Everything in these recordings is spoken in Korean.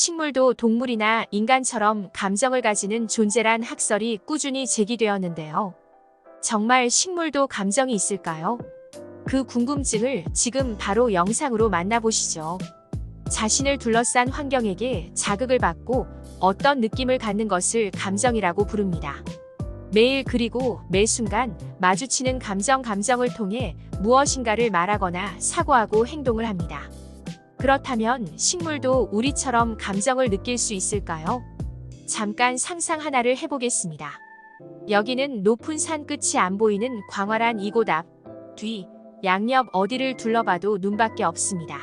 식물도 동물이나 인간처럼 감정을 가지는 존재란 학설이 꾸준히 제기되었는데요. 정말 식물도 감정이 있을까요? 그 궁금증을 지금 바로 영상으로 만나보시죠. 자신을 둘러싼 환경에게 자극을 받고 어떤 느낌을 갖는 것을 감정이라고 부릅니다. 매일 그리고 매 순간 마주치는 감정을 통해 무엇인가를 말하거나 사고하고 행동을 합니다. 그렇다면 식물도 우리처럼 감정을 느낄 수 있을까요? 잠깐 상상 하나를 해보겠습니다. 여기는 높은 산 끝이 안 보이는 광활한 이곳 앞, 뒤, 양옆 어디를 둘러봐도 눈밖에 없습니다.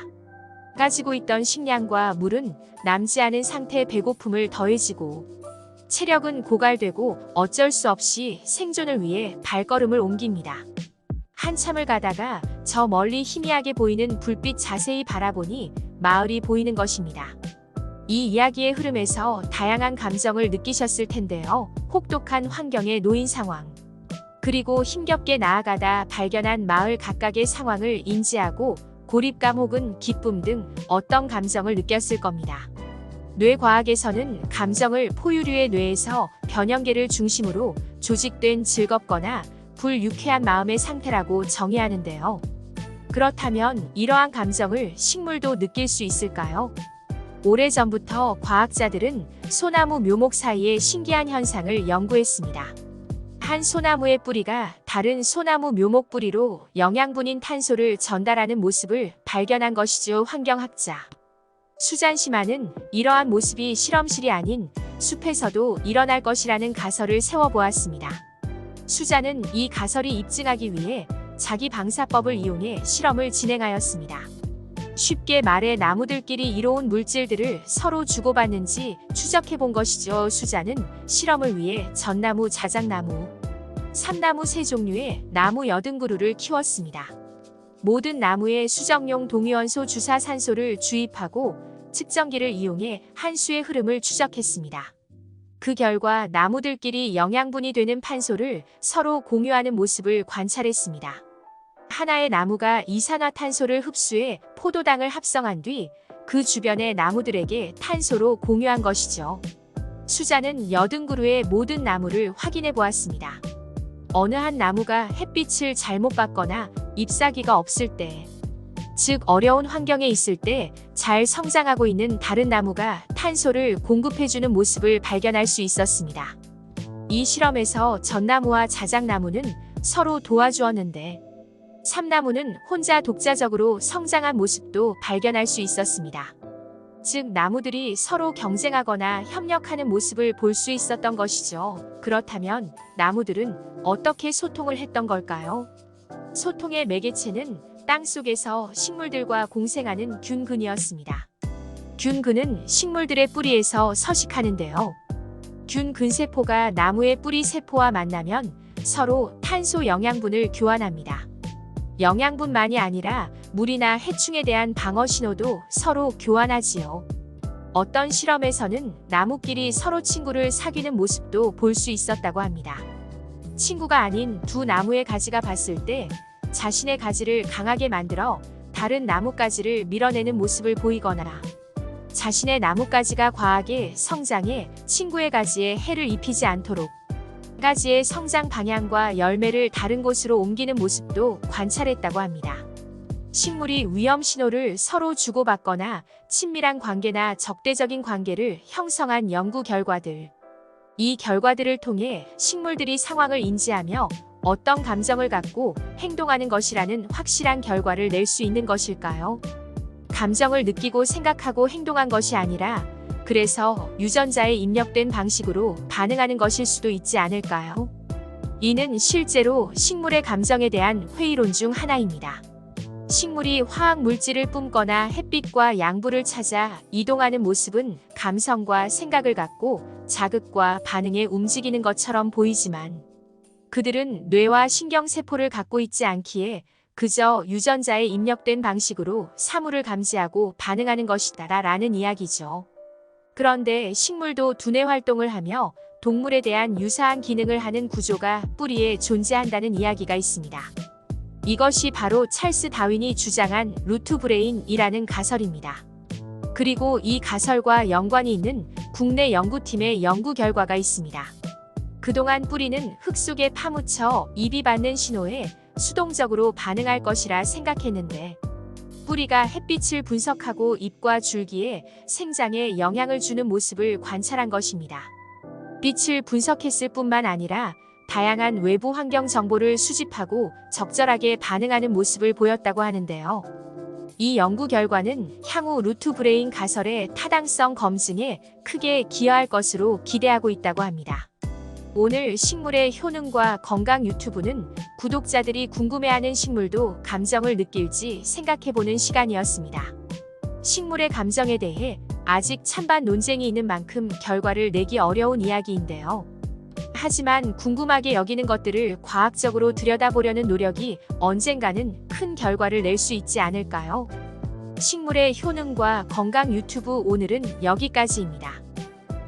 가지고 있던 식량과 물은 남지 않은 상태 배고픔을 더해지고 체력은 고갈되고 어쩔 수 없이 생존을 위해 발걸음을 옮깁니다. 한참을 가다가 저 멀리 희미하게 보이는 불빛 자세히 바라보니 마을이 보이는 것입니다. 이 이야기의 흐름에서 다양한 감정을 느끼셨을 텐데요. 혹독한 환경에 놓인 상황, 그리고 힘겹게 나아가다 발견한 마을 각각의 상황을 인지하고 고립감 혹은 기쁨 등 어떤 감정을 느꼈을 겁니다. 뇌과학에서는 감정을 포유류의 뇌에서 변형계를 중심으로 조직된 즐겁거나 불유쾌한 마음의 상태라고 정의하는데요. 그렇다면 이러한 감정을 식물도 느낄 수 있을까요? 오래전부터 과학자들은 소나무 묘목 사이의 신기한 현상을 연구했습니다. 한 소나무의 뿌리가 다른 소나무 묘목 뿌리로 영양분인 탄소를 전달하는 모습을 발견한 것이죠. 환경학자 수잔시마는 이러한 모습이 실험실이 아닌 숲에서도 일어날 것이라는 가설을 세워보았습니다. 수잔은 이 가설이 입증하기 위해 자기 방사법을 이용해 실험을 진행하였습니다. 쉽게 말해 나무들끼리 이로운 물질들을 서로 주고받는지 추적해본 것이죠. 수잔은 실험을 위해 전나무, 자작나무, 삼나무 세 종류의 나무 80그루를 키웠습니다. 모든 나무에 수정용 동위원소 주사 산소를 주입하고 측정기를 이용해 한 수의 흐름을 추적했습니다. 그 결과 나무들끼리 영양분이 되는 판소를 서로 공유하는 모습을 관찰했습니다. 하나의 나무가 이산화탄소를 흡수해 포도당을 합성한 뒤 그 주변의 나무들에게 탄소로 공유한 것이죠. 수자는 80그루의 모든 나무를 확인해 보았습니다. 어느 한 나무가 햇빛을 잘못 받거나 잎사귀가 없을 때, 즉 어려운 환경에 있을 때 잘 성장하고 있는 다른 나무가 탄소를 공급해주는 모습을 발견할 수 있었습니다. 이 실험에서 전나무와 자작나무는 서로 도와주었는데 삼나무는 혼자 독자적으로 성장한 모습도 발견할 수 있었습니다. 즉 나무들이 서로 경쟁하거나 협력하는 모습을 볼 수 있었던 것이죠. 그렇다면 나무들은 어떻게 소통을 했던 걸까요? 소통의 매개체는 땅속에서 식물들과 공생하는 균근이었습니다. 균근은 식물들의 뿌리에서 서식하는데요. 균근세포가 나무의 뿌리 세포와 만나면 서로 탄소 영양분을 교환합니다. 영양분만이 아니라 물이나 해충에 대한 방어 신호도 서로 교환하지요. 어떤 실험에서는 나무끼리 서로 친구를 사귀는 모습도 볼 수 있었다고 합니다. 친구가 아닌 두 나무의 가지가 봤을 때 자신의 가지를 강하게 만들어 다른 나뭇가지를 밀어내는 모습을 보이거나 자신의 나뭇가지가 과하게 성장해 친구의 가지에 해를 입히지 않도록 가지의 성장 방향과 열매를 다른 곳으로 옮기는 모습도 관찰했다고 합니다. 식물이 위험 신호를 서로 주고받거나 친밀한 관계나 적대적인 관계를 형성한 연구 결과들. 이 결과들을 통해 식물들이 상황을 인지하며 어떤 감정을 갖고 행동하는 것이라는 확실한 결과를 낼 수 있는 것일까요? 감정을 느끼고 생각하고 행동한 것이 아니라 그래서 유전자에 입력된 방식으로 반응하는 것일 수도 있지 않을까요? 이는 실제로 식물의 감정에 대한 회의론 중 하나입니다. 식물이 화학 물질을 뿜거나 햇빛과 양분을 찾아 이동하는 모습은 감성과 생각을 갖고 자극과 반응에 움직이는 것처럼 보이지만 그들은 뇌와 신경세포를 갖고 있지 않기에 그저 유전자에 입력된 방식으로 사물을 감지하고 반응하는 것이다 라는 이야기죠. 그런데 식물도 두뇌 활동을 하며 동물에 대한 유사한 기능을 하는 구조가 뿌리에 존재한다는 이야기가 있습니다. 이것이 바로 찰스 다윈이 주장한 루트 브레인이라는 가설입니다. 그리고 이 가설과 연관이 있는 국내 연구팀의 연구 결과가 있습니다. 그동안 뿌리는 흙 속에 파묻혀 잎이 받는 신호에 수동적으로 반응할 것이라 생각했는데 뿌리가 햇빛을 분석하고 잎과 줄기에 생장에 영향을 주는 모습을 관찰한 것입니다. 빛을 분석했을 뿐만 아니라 다양한 외부 환경 정보를 수집하고 적절하게 반응하는 모습을 보였다고 하는데요. 이 연구 결과는 향후 루트 브레인 가설의 타당성 검증에 크게 기여할 것으로 기대하고 있다고 합니다. 오늘 식물의 효능과 건강 유튜브는 구독자들이 궁금해하는 식물도 감정을 느낄지 생각해보는 시간이었습니다. 식물의 감정에 대해 아직 찬반 논쟁이 있는 만큼 결과를 내기 어려운 이야기인데요. 하지만 궁금하게 여기는 것들을 과학적으로 들여다보려는 노력이 언젠가는 큰 결과를 낼 수 있지 않을까요? 식물의 효능과 건강 유튜브 오늘은 여기까지입니다.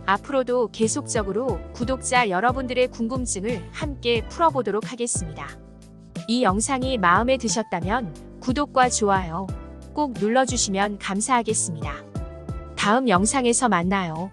앞으로도 계속적으로 구독자 여러분들의 궁금증을 함께 풀어보도록 하겠습니다. 이 영상이 마음에 드셨다면 구독과 좋아요 꼭 눌러주시면 감사하겠습니다. 다음 영상에서 만나요.